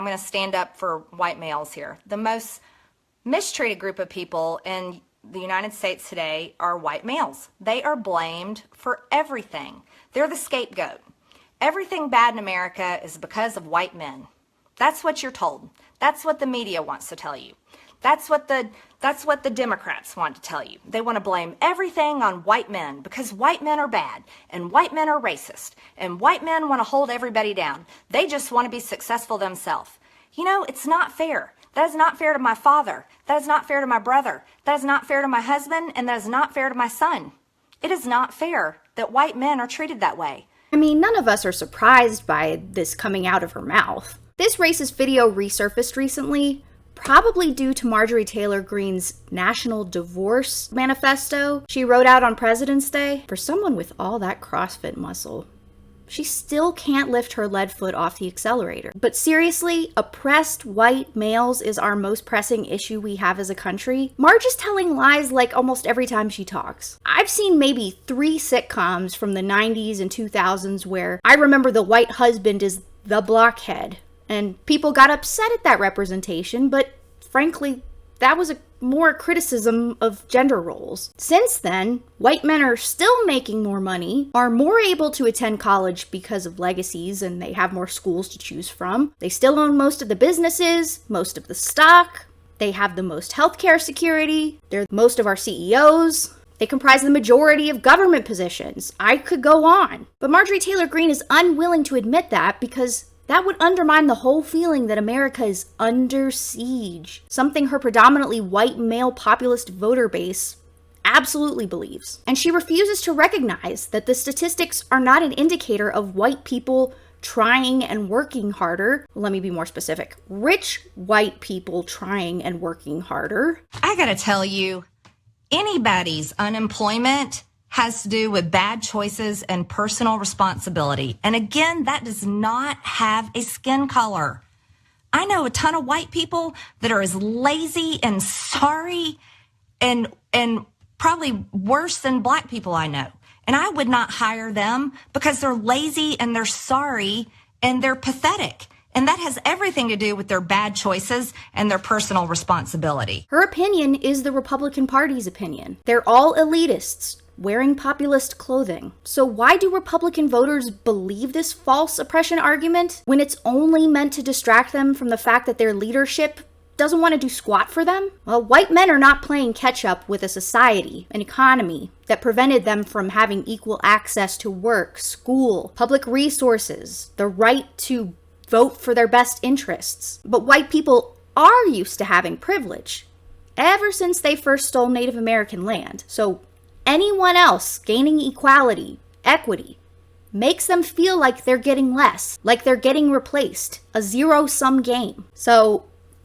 going to stand up for white males here. The most mistreated group of people in the United States today are white males. They are blamed for everything. They're the scapegoat. Everything bad in America is because of white men. That's what you're told. That's what the media wants to tell you. That's what the Democrats want to tell you. They want to blame everything on white men because white men are bad and white men are racist and white men want to hold everybody down. They just want to be successful themselves. You know, it's not fair. That is not fair to my father. That is not fair to my brother. That is not fair to my husband, and that is not fair to my son. It is not fair that white men are treated that way. I mean, none of us are surprised by this coming out of her mouth. This racist video resurfaced recently, probably due to Marjorie Taylor Greene's National Divorce Manifesto she wrote out on President's Day. For someone with all that CrossFit muscle, she still can't lift her lead foot off the accelerator. But seriously, oppressed white males is our most pressing issue we have as a country. Marge is telling lies like almost every time she talks. I've seen maybe 3 sitcoms from the 90s and 2000s where I remember the white husband is the blockhead, and people got upset at that representation, but frankly, that was more criticism of gender roles. Since then, white men are still making more money, are more able to attend college because of legacies, and they have more schools to choose from. They still own most of the businesses, most of the stock. They have the most healthcare security. They're most of our CEOs. They comprise the majority of government positions. I could go on. But Marjorie Taylor Greene is unwilling to admit that because that would undermine the whole feeling that America is under siege, something her predominantly white male populist voter base absolutely believes. And she refuses to recognize that the statistics are not an indicator of white people trying and working harder. Let me be more specific. Rich white people trying and working harder. I gotta tell you, anybody's unemployment has to do with bad choices and personal responsibility. And again, that does not have a skin color. I know a ton of white people that are as lazy and sorry and probably worse than black people I know. And I would not hire them because they're lazy and they're sorry and they're pathetic. And that has everything to do with their bad choices and their personal responsibility. Her opinion is the Republican Party's opinion. They're all elitists, wearing populist clothing. So why do Republican voters believe this false oppression argument when it's only meant to distract them from the fact that their leadership doesn't want to do squat for them? Well, white men are not playing catch up with a society, an economy that prevented them from having equal access to work, school, public resources, the right to vote for their best interests. But white people are used to having privilege ever since they first stole Native American land. So anyone else gaining equality, equity, makes them feel like they're getting less, like they're getting replaced, a zero-sum game. So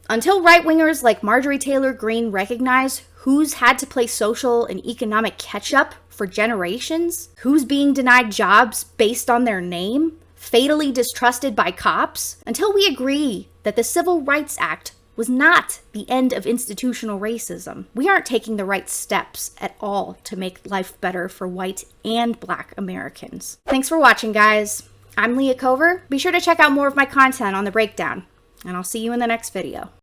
until right-wingers like Marjorie Taylor Greene recognize who's had to play social and economic catch-up for generations, who's being denied jobs based on their name, fatally distrusted by cops, until we agree that the Civil Rights Act was not the end of institutional racism, we aren't taking the right steps at all to make life better for white and black Americans. Thanks for watching, guys. I'm Leah Cover. Be sure to check out more of my content on The Breakdown, and I'll see you in the next video.